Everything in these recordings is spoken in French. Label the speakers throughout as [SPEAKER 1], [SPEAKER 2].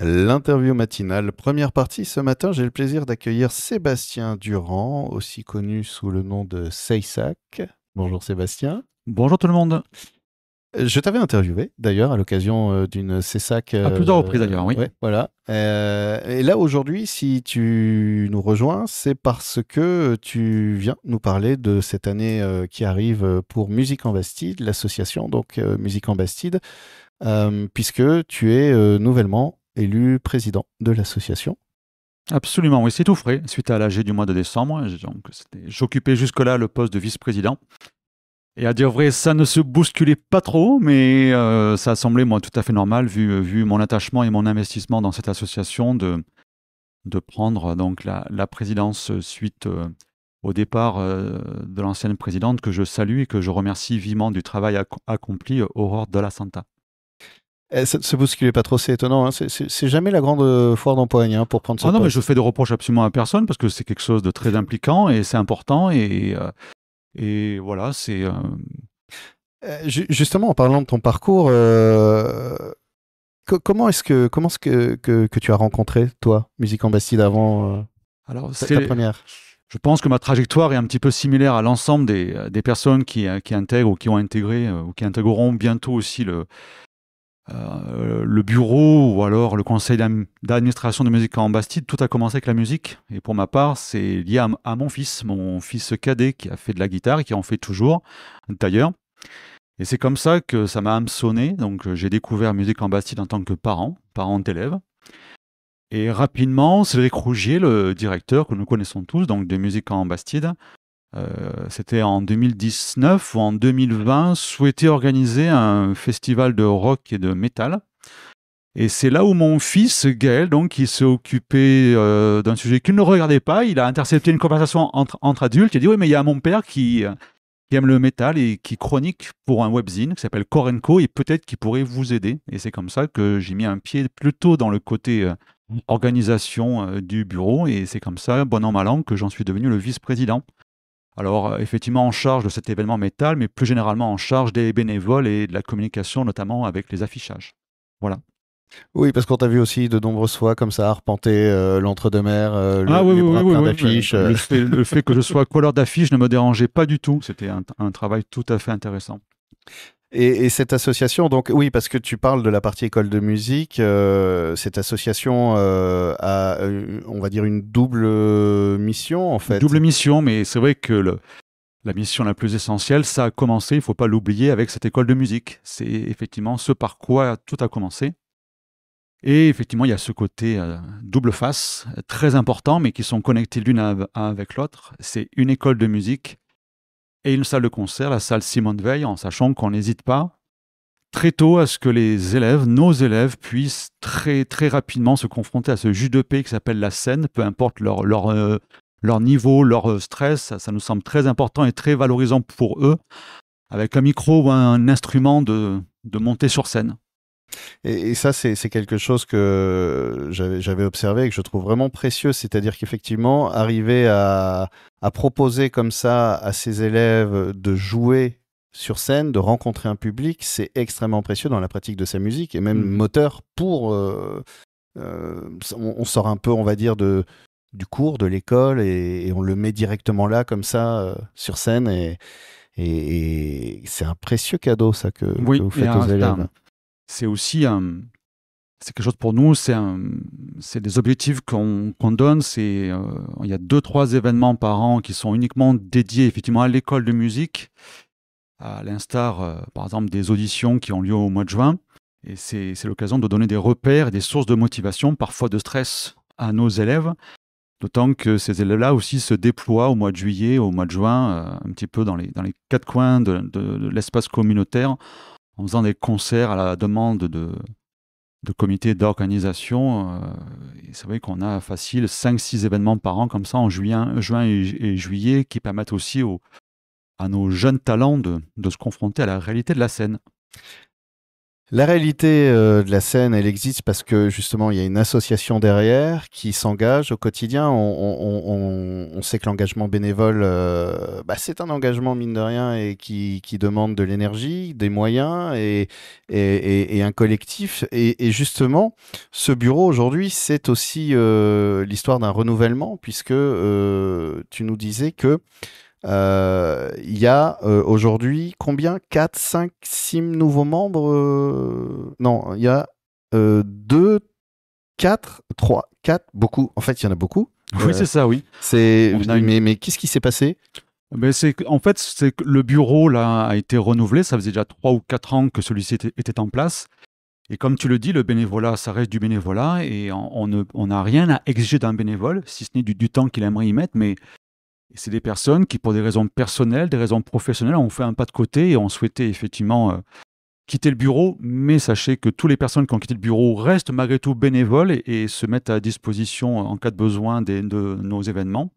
[SPEAKER 1] L'interview matinale, première partie. Ce matin, j'ai le plaisir d'accueillir Sébastien Durand, aussi connu sous le nom de Seissac. Bonjour Sébastien.
[SPEAKER 2] Bonjour tout le monde.
[SPEAKER 1] Je t'avais interviewé d'ailleurs à l'occasion d'une Cessac.
[SPEAKER 2] À plusieurs reprises d'ailleurs, oui.
[SPEAKER 1] Ouais, voilà. Et là aujourd'hui, si tu nous rejoins, c'est parce que tu viens nous parler de cette année qui arrive pour Musique en Bastide, l'association donc Musique en Bastide, puisque tu es nouvellement élu président de l'association.
[SPEAKER 2] Absolument, oui, c'est tout frais. Suite à l'AG du mois de décembre, j'occupais jusque-là le poste de vice-président. Et à dire vrai, ça ne se bousculait pas trop, mais ça a semblé moi tout à fait normal, vu mon attachement et mon investissement dans cette association, de prendre donc la présidence suite au départ de l'ancienne présidente, que je salue et que je remercie vivement du travail accompli, Aurore de la Santa.
[SPEAKER 1] Se bousculer pas trop, c'est étonnant, hein. C'est jamais la grande foire d'empoigne hein, pour prendre ce
[SPEAKER 2] Ah non, mais je
[SPEAKER 1] poste.
[SPEAKER 2] fais de reproches absolument à personne parce que c'est quelque chose de très impliquant et c'est important et voilà, c'est
[SPEAKER 1] Justement, en parlant de ton parcours, comment est-ce que tu as rencontré, toi, Musique en Bastide, avant
[SPEAKER 2] alors
[SPEAKER 1] ta
[SPEAKER 2] c'est
[SPEAKER 1] première?
[SPEAKER 2] je pense que ma trajectoire est un petit peu similaire à l'ensemble des personnes qui intègrent ou qui ont intégré ou qui intégreront bientôt aussi le bureau ou alors le conseil d'administration de Musique en Bastide. Tout a commencé avec la musique et pour ma part, c'est lié à mon fils cadet qui a fait de la guitare et qui en fait toujours d'ailleurs. Et c'est comme ça que ça m'a hameçonné. Donc, j'ai découvert Musique en Bastide en tant que parent d'élève. Et rapidement, Cédric Rougier, le directeur que nous connaissons tous, donc de Musique en Bastide, c'était en 2019 ou en 2020, souhaitait organiser un festival de rock et de métal. Et c'est là où mon fils Gaël, donc, qui s'est occupé d'un sujet qu'il ne regardait pas, il a intercepté une conversation entre adultes. Il a dit oui, mais il y a mon père qui aime le métal et qui chronique pour un webzine qui s'appelle Korenko et peut-être qu'il pourrait vous aider. Et c'est comme ça que j'ai mis un pied plutôt dans le côté organisation du bureau et c'est comme ça, bon an mal an, que j'en suis devenu le vice-président. Alors effectivement en charge de cet événement métal, mais plus généralement en charge des bénévoles et de la communication, notamment avec les affichages. Voilà.
[SPEAKER 1] Oui, parce qu'on t'a vu aussi de nombreuses fois comme ça arpenter l'entre-deux-mers,
[SPEAKER 2] Ah oui,
[SPEAKER 1] les
[SPEAKER 2] oui, oui, oui,
[SPEAKER 1] braqueurs
[SPEAKER 2] oui, mais
[SPEAKER 1] d'affiches.
[SPEAKER 2] le fait que je sois couleur d'affiche ne me dérangeait pas du tout. C'était un travail tout à fait intéressant.
[SPEAKER 1] Et cette association, donc oui, parce que tu parles de la partie école de musique, cette association a, on va dire, une double mission en fait.
[SPEAKER 2] Double mission, mais c'est vrai que la mission la plus essentielle, ça a commencé, il ne faut pas l'oublier, avec cette école de musique. C'est effectivement ce par quoi tout a commencé. Et effectivement, il y a ce côté double face, très important, mais qui sont connectés l'une avec l'autre. C'est une école de musique et une salle de concert, la salle Simone Veil, en sachant qu'on n'hésite pas très tôt à ce que les élèves, nos élèves, puissent très, très rapidement se confronter à ce jus de paix qui s'appelle la scène, peu importe leur niveau, leur stress. Ça nous semble très important et très valorisant pour eux, avec un micro ou un instrument, de monter sur scène.
[SPEAKER 1] Et ça, c'est quelque chose que j'avais observé et que je trouve vraiment précieux. C'est-à-dire qu'effectivement, arriver à proposer comme ça à ses élèves de jouer sur scène, de rencontrer un public, c'est extrêmement précieux dans la pratique de sa musique et même
[SPEAKER 2] Mhm.
[SPEAKER 1] moteur pour... on sort un peu, on va dire, du cours, de l'école et on le met directement là, comme ça, sur scène. Et c'est un précieux cadeau, ça, que
[SPEAKER 2] Oui,
[SPEAKER 1] vous
[SPEAKER 2] et
[SPEAKER 1] faites aux élèves.
[SPEAKER 2] c'est aussi c'est quelque chose pour nous, c'est des objectifs qu'on donne. Il y a deux, trois événements par an qui sont uniquement dédiés effectivement à l'école de musique, à l'instar, par exemple, des auditions qui ont lieu au mois de juin. Et c'est l'occasion de donner des repères et des sources de motivation, parfois de stress, à nos élèves. D'autant que ces élèves-là aussi se déploient au mois de juillet, au mois de juin, un petit peu dans les quatre coins de l'espace communautaire, en faisant des concerts à la demande de comités d'organisation. Et c'est vrai qu'on a facile 5-6 événements par an comme ça en juin et juillet qui permettent aussi à nos jeunes talents de se confronter à la réalité de la scène.
[SPEAKER 1] La réalité de la scène, elle existe parce que justement, il y a une association derrière qui s'engage au quotidien. On sait que l'engagement bénévole, c'est un engagement mine de rien et qui demande de l'énergie, des moyens et un collectif. Et justement, ce bureau aujourd'hui, c'est aussi l'histoire d'un renouvellement puisque tu nous disais que il y a aujourd'hui combien? 4, 5, 6 nouveaux membres? Non, il y a 2, 4, 3, 4, beaucoup. En fait, il y en a beaucoup.
[SPEAKER 2] Oui, c'est ça, oui. On a une...
[SPEAKER 1] mais qu'est-ce qui s'est passé?
[SPEAKER 2] Mais en fait, c'est que le bureau là, a été renouvelé. Ça faisait déjà 3 ou 4 ans que celui-ci était en place. Et comme tu le dis, le bénévolat, ça reste du bénévolat et on n'a rien à exiger d'un bénévole, si ce n'est du temps qu'il aimerait y mettre. Mais c'est des personnes qui, pour des raisons personnelles, des raisons professionnelles, ont fait un pas de côté et ont souhaité effectivement quitter le bureau. Mais sachez que toutes les personnes qui ont quitté le bureau restent malgré tout bénévoles et se mettent à disposition en cas de besoin de nos événements.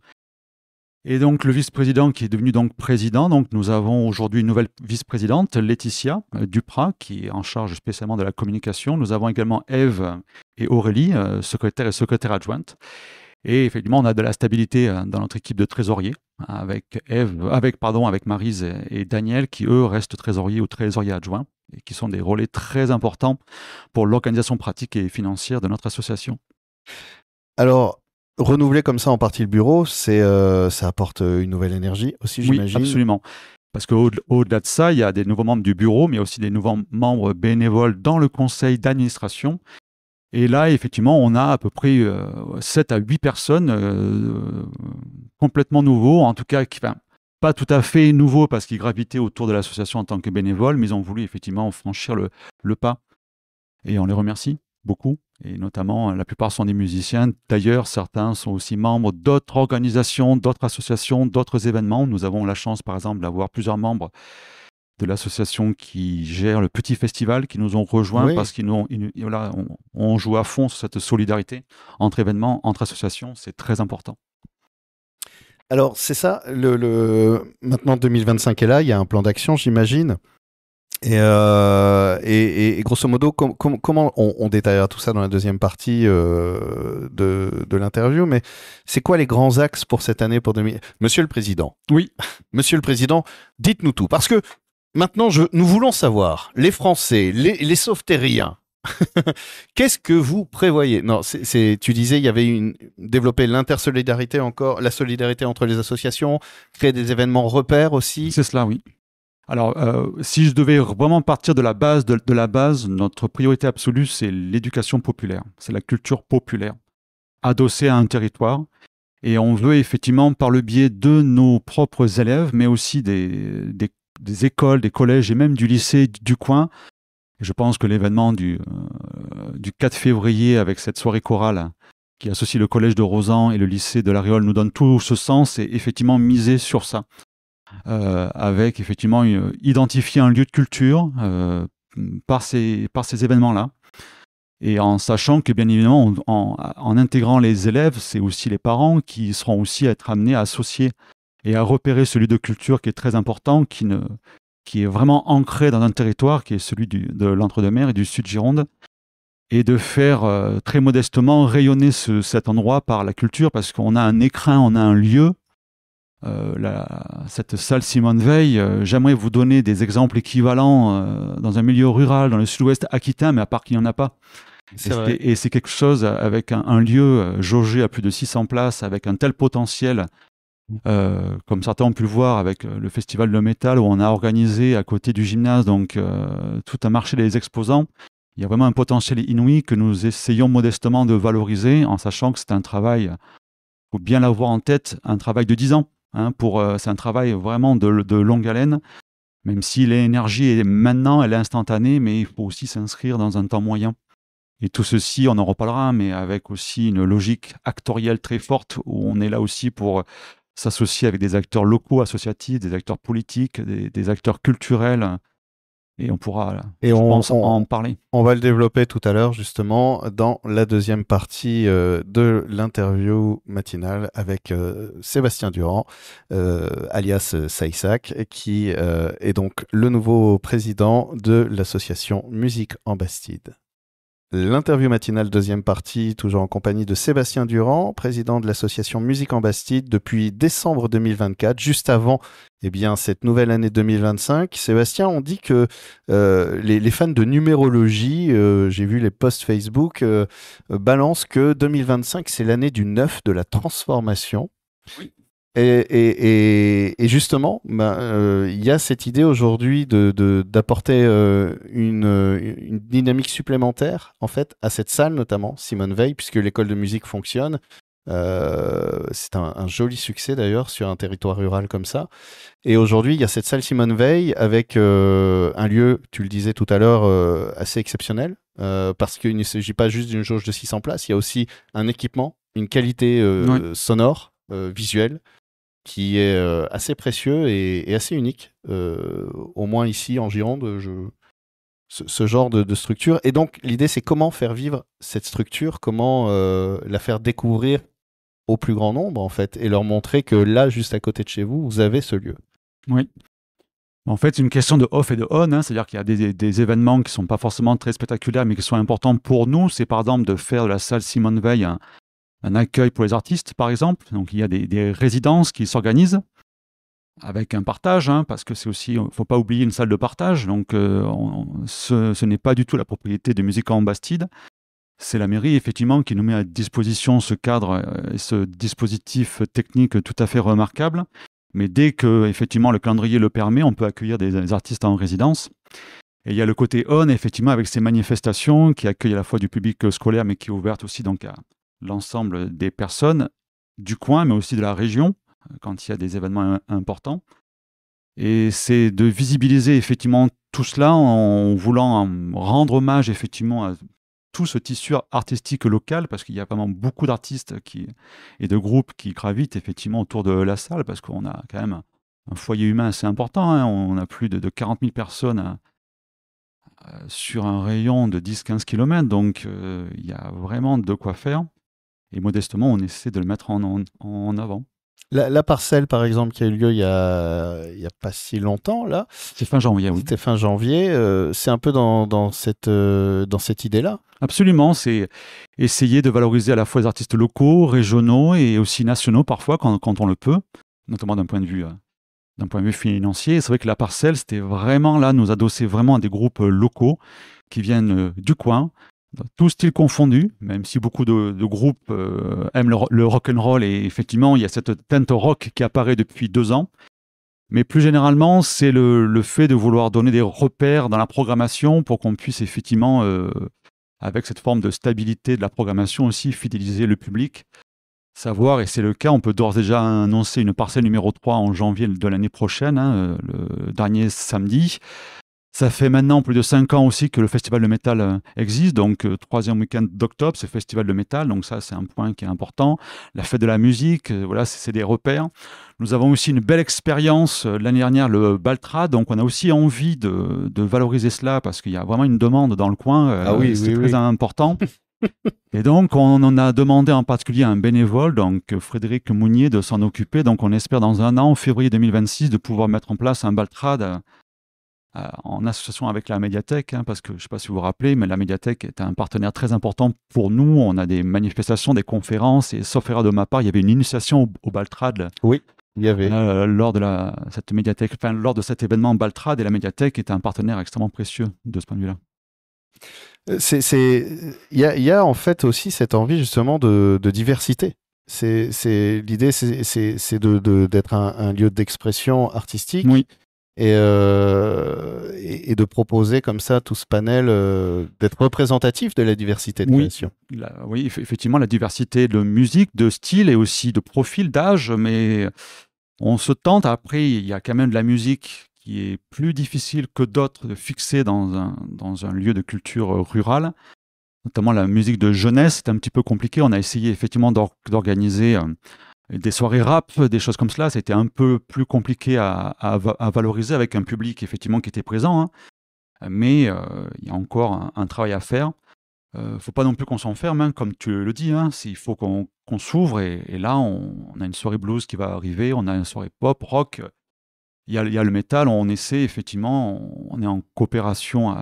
[SPEAKER 2] Et donc le vice-président qui est devenu donc président, donc nous avons aujourd'hui une nouvelle vice-présidente, Laetitia Duprat, qui est en charge spécialement de la communication. Nous avons également Ève et Aurélie, secrétaire et secrétaire adjointe. Et effectivement, on a de la stabilité dans notre équipe de trésoriers, avec Maryse et Daniel, qui eux restent trésoriers ou trésoriers adjoints, et qui sont des relais très importants pour l'organisation pratique et financière de notre association.
[SPEAKER 1] Alors, renouveler comme ça en partie le bureau, ça apporte une nouvelle énergie aussi, j'imagine.
[SPEAKER 2] Oui, absolument. Parce qu'au-delà de ça, il y a des nouveaux membres du bureau, mais aussi des nouveaux membres bénévoles dans le conseil d'administration. Et là, effectivement, on a à peu près 7 à 8 personnes complètement nouveaux, en tout cas, pas tout à fait nouveaux parce qu'ils gravitaient autour de l'association en tant que bénévoles, mais ils ont voulu effectivement franchir le pas. Et on les remercie beaucoup. Et notamment, la plupart sont des musiciens. D'ailleurs, certains sont aussi membres d'autres organisations, d'autres associations, d'autres événements. Nous avons la chance, par exemple, d'avoir plusieurs membres de l'association qui gère le petit festival qui nous ont rejoints parce on joue à fond sur cette solidarité entre événements, entre associations. C'est très important.
[SPEAKER 1] Alors, c'est ça. Maintenant, 2025 est là. Il y a un plan d'action, j'imagine. Et grosso modo, comment on détaillera tout ça dans la deuxième partie de l'interview, mais c'est quoi les grands axes pour cette année pour 2000? Monsieur le Président.
[SPEAKER 2] Oui.
[SPEAKER 1] Monsieur le Président, dites-nous tout. Parce que maintenant, nous voulons savoir, les Français, les sauvetériens, qu'est-ce que vous prévoyez? Non, tu disais, il y avait développer l'intersolidarité encore, la solidarité entre les associations, créer des événements repères aussi.
[SPEAKER 2] C'est cela, oui. Alors, si je devais vraiment partir de la base, notre priorité absolue, c'est l'éducation populaire, c'est la culture populaire, adossée à un territoire. Et on veut effectivement, par le biais de nos propres élèves, mais aussi des écoles, des collèges et même du lycée du coin. Et je pense que l'événement du 4 février avec cette soirée chorale qui associe le collège de Rozan et le lycée de La Réole nous donne tout ce sens et effectivement miser sur ça. Avec effectivement identifier un lieu de culture par ces événements-là. Et en sachant que bien évidemment, en intégrant les élèves, c'est aussi les parents qui seront aussi à être amenés à associer et à repérer ce lieu de culture qui est très important, qui est vraiment ancré dans un territoire qui est celui de l'Entre-deux-Mers et du Sud-Gironde, et de faire très modestement rayonner cet endroit par la culture, parce qu'on a un écrin, on a un lieu. Cette salle Simone Veil, j'aimerais vous donner des exemples équivalents dans un milieu rural, dans le sud-ouest aquitain, mais à part qu'il n'y en a pas. Et c'est quelque chose avec un lieu jaugé à plus de 600 places, avec un tel potentiel, comme certains ont pu le voir avec le festival de métal, où on a organisé à côté du gymnase donc, tout un marché des exposants. Il y a vraiment un potentiel inouï que nous essayons modestement de valoriser, en sachant que c'est un travail, il faut bien l'avoir en tête, un travail de 10 ans. C'est un travail vraiment de longue haleine, même si l'énergie est maintenant, elle est instantanée, mais il faut aussi s'inscrire dans un temps moyen. Et tout ceci, on en reparlera, mais avec aussi une logique actorielle très forte, où on est là aussi pour s'associer avec des acteurs locaux associatifs, des acteurs politiques, des acteurs culturels, et on pourra,
[SPEAKER 1] Et
[SPEAKER 2] je pense, en parler.
[SPEAKER 1] On va le développer tout à l'heure, justement, dans la deuxième partie de l'interview matinale avec Sébastien Durand, alias Saïsak, qui est donc le nouveau président de l'association Musique en Bastide. L'interview matinale, deuxième partie, toujours en compagnie de Sébastien Durand, président de l'association Musique en Bastide depuis décembre 2024, juste avant cette nouvelle année 2025. Sébastien, on dit que les fans de numérologie, j'ai vu les posts Facebook, balancent que 2025, c'est l'année du neuf, de la transformation.
[SPEAKER 2] Oui.
[SPEAKER 1] Et justement, il y a cette idée aujourd'hui d'apporter une dynamique supplémentaire en fait à cette salle, notamment Simone Veil, puisque l'école de musique fonctionne. C'est un joli succès d'ailleurs sur un territoire rural comme ça. Et aujourd'hui, il y a cette salle Simone Veil avec un lieu, tu le disais tout à l'heure, assez exceptionnel, parce qu'il ne s'agit pas juste d'une jauge de 600 places, il y a aussi un équipement, une qualité sonore, visuelle, qui est assez précieux et assez unique, au moins ici en Gironde, ce genre de structure. Et donc l'idée, c'est comment faire vivre cette structure, comment la faire découvrir au plus grand nombre en fait, et leur montrer que là, juste à côté de chez vous, vous avez ce lieu.
[SPEAKER 2] Oui. En fait, c'est une question de off et de on, hein, c'est-à-dire qu'il y a des événements qui ne sont pas forcément très spectaculaires, mais qui sont importants pour nous. C'est par exemple de faire de la salle Simone Veil un accueil pour les artistes, par exemple. Donc, il y a des résidences qui s'organisent avec un partage, hein, parce que c'est aussi, il ne faut pas oublier une salle de partage. Donc, ce n'est pas du tout la propriété de Musique en Bastide. C'est la mairie, effectivement, qui nous met à disposition ce cadre et ce dispositif technique tout à fait remarquable. Mais dès que, effectivement, le calendrier le permet, on peut accueillir des artistes en résidence. Et il y a le côté on, effectivement, avec ces manifestations qui accueillent à la fois du public scolaire, mais qui est ouverte aussi donc à l'ensemble des personnes du coin, mais aussi de la région, quand il y a des événements importants. Et c'est de visibiliser effectivement tout cela en voulant rendre hommage effectivement à tout ce tissu artistique local, parce qu'il y a vraiment beaucoup d'artistes et de groupes qui gravitent effectivement autour de la salle, parce qu'on a quand même un foyer humain assez important, hein. On a plus de 40 000 personnes sur un rayon de 10-15 km, donc il y a vraiment de quoi faire. Et modestement, on essaie de le mettre en avant.
[SPEAKER 1] La parcelle, par exemple, qui a eu lieu il y a pas si longtemps, là.
[SPEAKER 2] C'est fin janvier, oui.
[SPEAKER 1] C'était fin janvier. C'est un peu dans cette idée-là.
[SPEAKER 2] Absolument, c'est essayer de valoriser à la fois les artistes locaux, régionaux et aussi nationaux parfois quand on le peut, notamment d'un point de vue financier. Et c'est vrai que la parcelle, c'était vraiment là, nous adosser vraiment à des groupes locaux qui viennent du coin, tous styles confondus, même si beaucoup de groupes aiment le rock'n'roll, et effectivement, il y a cette teinte rock qui apparaît depuis 2 ans. Mais plus généralement, c'est le fait de vouloir donner des repères dans la programmation pour qu'on puisse effectivement, avec cette forme de stabilité de la programmation aussi, fidéliser le public. Savoir, et c'est le cas, on peut d'ores et déjà annoncer une parcelle numéro 3 en janvier de l'année prochaine, hein, le dernier samedi. Ça fait maintenant plus de 5 ans aussi que le festival de métal existe, donc 3e week-end d'octobre, c'est le festival de métal, donc ça c'est un point qui est important. La fête de la musique, voilà, c'est des repères. Nous avons aussi une belle expérience l'année dernière, le Baltrad, donc on a aussi envie de valoriser cela parce qu'il y a vraiment une demande dans le coin, c'est très important. Et donc on en a demandé en particulier à un bénévole, donc Frédéric Mounier, de s'en occuper. Donc on espère dans un an, en février 2026, de pouvoir mettre en place un Baltrad en association avec la médiathèque, hein, parce que je ne sais pas si vous vous rappelez, mais la médiathèque est un partenaire très important pour nous. On a des manifestations, des conférences, et sauf erreur de ma part, il y avait une initiation au Baltrad.
[SPEAKER 1] Oui, il y avait.
[SPEAKER 2] Lors de cette médiathèque, lors de cet événement Baltrad, et la médiathèque était un partenaire extrêmement précieux de ce point de vue-là.
[SPEAKER 1] Il y a en fait aussi cette envie justement de diversité. L'idée, c'est d'être un lieu d'expression artistique.
[SPEAKER 2] Oui.
[SPEAKER 1] Et de proposer comme ça tout ce panel, d'être représentatif de la diversité de création.
[SPEAKER 2] Oui, effectivement, la diversité de musique, de style et aussi de profil, d'âge, mais on se tente. Après, il y a quand même de la musique qui est plus difficile que d'autres de fixer dans un lieu de culture rurale, notamment la musique de jeunesse. C'est un petit peu compliqué. On a essayé effectivement d'organiser des soirées rap, des choses comme cela. C'était un peu plus compliqué à valoriser avec un public effectivement qui était présent, hein. mais il y a encore un travail à faire. Faut pas non plus qu'on s'enferme, hein, comme tu le dis, hein, il faut qu'on s'ouvre et là on a une soirée blues qui va arriver, on a une soirée pop, rock, il y a le métal, on essaie effectivement, on est en coopération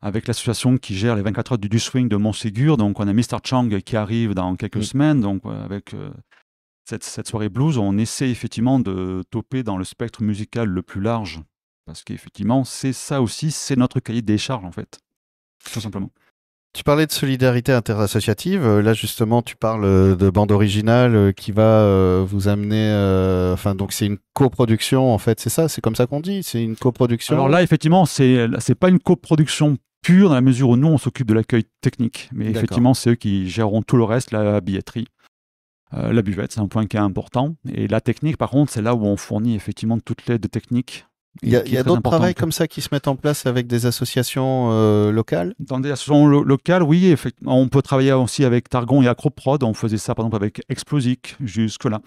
[SPEAKER 2] avec l'association qui gère les 24 heures du swing de Montségur, donc on a Mr. Chang qui arrive dans quelques semaines, donc avec cette soirée blues, on essaie effectivement de toper dans le spectre musical le plus large, parce qu'effectivement c'est ça aussi, c'est notre cahier des charges en fait, tout simplement.
[SPEAKER 1] Tu parlais de solidarité interassociative. Là, justement, tu parles de bande originale qui va vous amener. Enfin, donc c'est une coproduction, en fait. C'est ça, c'est comme ça qu'on dit. C'est une coproduction.
[SPEAKER 2] Alors là, effectivement, c'est pas une coproduction pure dans la mesure où nous, on s'occupe de l'accueil technique. Mais effectivement, c'est eux qui géreront tout le reste, la billetterie, la buvette, c'est un point qui est important. Et la technique, par contre, c'est là où on fournit effectivement toute l'aide technique.
[SPEAKER 1] Il y a d'autres travails comme ça qui se mettent en place avec des associations locales?
[SPEAKER 2] Dans des associations locales, oui, effectivement. On peut travailler aussi avec Targon et Acroprod. On faisait ça, par exemple, avec Explosic, jusque-là.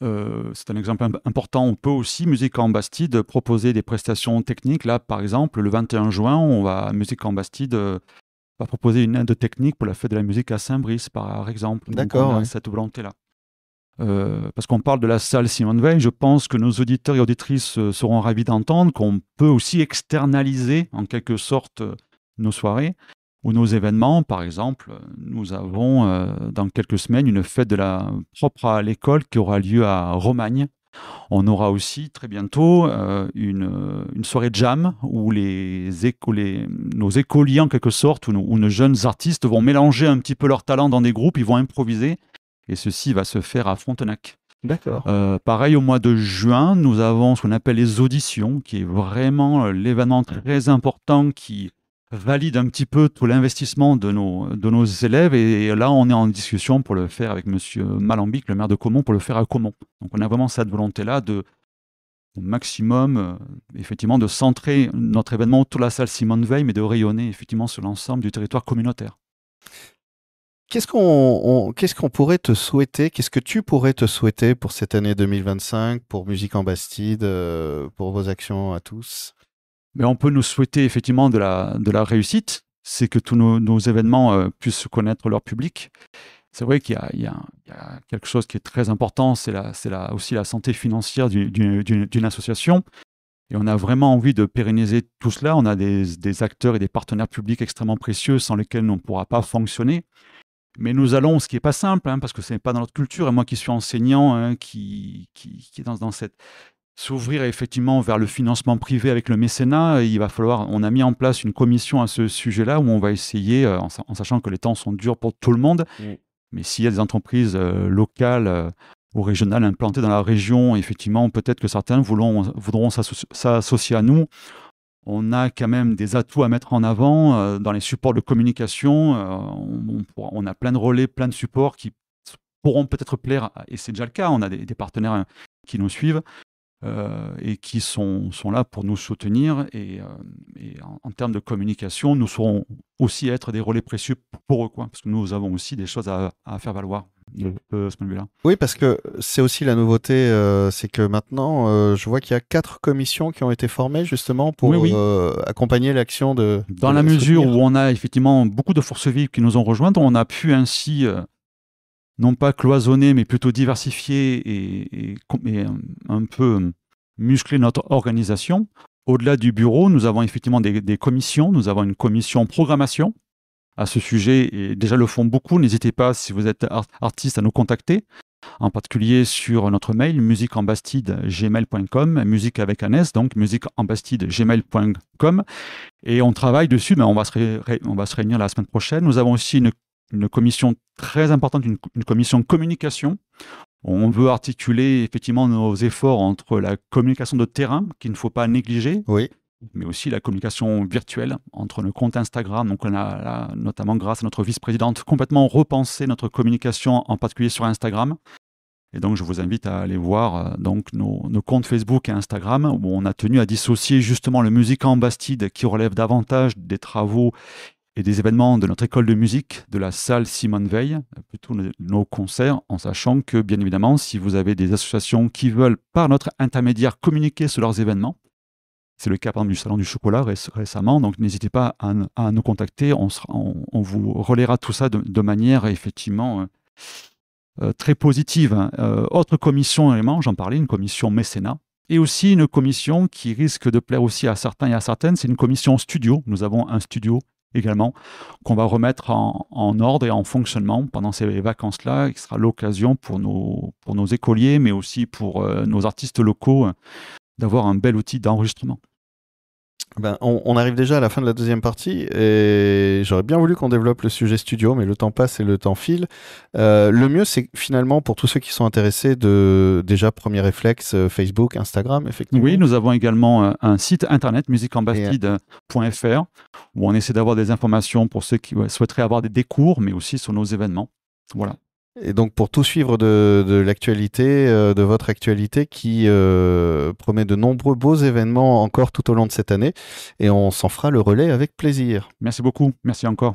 [SPEAKER 2] C'est un exemple important. On peut aussi, Musique en Bastide, proposer des prestations techniques. Là, par exemple, le 21 juin, Musique en Bastide va proposer une aide technique pour la fête de la musique à Saint-Brice, par exemple.
[SPEAKER 1] D'accord.
[SPEAKER 2] Donc, cette volonté-là. Parce qu'on parle de la salle Simone Veil, je pense que nos auditeurs et auditrices seront ravis d'entendre qu'on peut aussi externaliser en quelque sorte nos soirées ou nos événements. Par exemple, nous avons dans quelques semaines une fête propre à l'école qui aura lieu à Romagne. On aura aussi très bientôt une soirée jam où nos écoliers en quelque sorte ou nos jeunes artistes vont mélanger un petit peu leurs talents dans des groupes, ils vont improviser. Et ceci va se faire à Frontenac.
[SPEAKER 1] D'accord.
[SPEAKER 2] Pareil, au mois de juin, nous avons ce qu'on appelle les auditions, qui est vraiment l'événement très important qui valide un petit peu tout l'investissement de nos élèves. Et là, on est en discussion pour le faire avec Monsieur Malambic, le maire de Caumont, pour le faire à Caumont. Donc, on a vraiment cette volonté-là au maximum, effectivement, de centrer notre événement autour de la salle Simone Veil, mais de rayonner effectivement sur l'ensemble du territoire communautaire.
[SPEAKER 1] Qu'est-ce qu'on pourrait te souhaiter? Qu'est-ce que tu pourrais te souhaiter pour cette année 2025, pour Musique en Bastide, pour vos actions à tous?
[SPEAKER 2] Mais on peut nous souhaiter effectivement de la réussite, c'est que tous nos événements puissent connaître leur public. C'est vrai qu'il y a quelque chose qui est très important, c'est aussi la santé financière d'une association. Et on a vraiment envie de pérenniser tout cela. On a des acteurs et des partenaires publics extrêmement précieux sans lesquels on ne pourra pas fonctionner. Mais nous allons, ce qui n'est pas simple, parce que ce n'est pas dans notre culture, et moi qui suis enseignant, qui est dans cette... S'ouvrir effectivement vers le financement privé avec le mécénat, on a mis en place une commission à ce sujet-là où on va essayer, en sachant que les temps sont durs pour tout le monde, mais s'il y a des entreprises locales ou régionales implantées dans la région, effectivement, peut-être que certains voudront s'associer à nous. On a quand même des atouts à mettre en avant dans les supports de communication. On a plein de relais, plein de supports qui pourront peut-être plaire, et c'est déjà le cas. On a des partenaires qui nous suivent et qui sont là pour nous soutenir. Et en termes de communication, nous saurons aussi être des relais précieux pour eux, parce que nous avons aussi des choses à faire valoir. Ce point de vue-là.
[SPEAKER 1] Oui, parce que c'est aussi la nouveauté, c'est que maintenant, je vois qu'il y a 4 commissions qui ont été formées justement pour accompagner l'action de...
[SPEAKER 2] Dans la mesure où on a effectivement beaucoup de forces vives qui nous ont rejointes, on a pu ainsi, non pas cloisonner, mais plutôt diversifier et un peu muscler notre organisation. Au-delà du bureau, nous avons effectivement des commissions. Nous avons une commission programmation à ce sujet, et déjà le font beaucoup. N'hésitez pas, si vous êtes artiste, à nous contacter, en particulier sur notre mail musiqueenbastide@gmail.com, musique avec un S, donc musiqueenbastide@gmail.com, et on travaille dessus. On va se réunir la semaine prochaine. Nous avons aussi une commission très importante, une commission communication. On veut articuler effectivement nos efforts entre la communication de terrain, qu'il ne faut pas négliger, mais aussi la communication virtuelle entre nos comptes Instagram. Donc on a là, notamment grâce à notre vice-présidente, complètement repensé notre communication, en particulier sur Instagram. Et donc je vous invite à aller voir donc nos comptes Facebook et Instagram, où on a tenu à dissocier justement le Musique en Bastide, qui relève davantage des travaux et des événements de notre école de musique, de la salle Simone Veil, plutôt nos concerts, en sachant que bien évidemment, si vous avez des associations qui veulent par notre intermédiaire communiquer sur leurs événements, C'est le cas par exemple du Salon du Chocolat récemment, donc n'hésitez pas à nous contacter, on vous relaiera tout ça de manière effectivement très positive. Autre commission élément, j'en parlais, une commission mécénat, et aussi une commission qui risque de plaire aussi à certains et à certaines, c'est une commission studio. Nous avons un studio également qu'on va remettre en ordre et en fonctionnement pendant ces vacances-là, qui sera l'occasion pour nos écoliers, mais aussi pour nos artistes locaux, d'avoir un bel outil d'enregistrement.
[SPEAKER 1] Ben, on arrive déjà à la fin de la deuxième partie et j'aurais bien voulu qu'on développe le sujet studio, mais le temps passe et le temps file. Le mieux, c'est finalement pour tous ceux qui sont intéressés déjà premier réflexe Facebook, Instagram, effectivement.
[SPEAKER 2] Oui, nous avons également un site internet musicambastide.fr où on essaie d'avoir des informations pour ceux qui souhaiteraient avoir des cours, mais aussi sur nos événements. Voilà.
[SPEAKER 1] Et donc pour tout suivre de l'actualité, de votre actualité qui promet de nombreux beaux événements encore tout au long de cette année, et on s'en fera le relais avec plaisir.
[SPEAKER 2] Merci beaucoup, merci encore.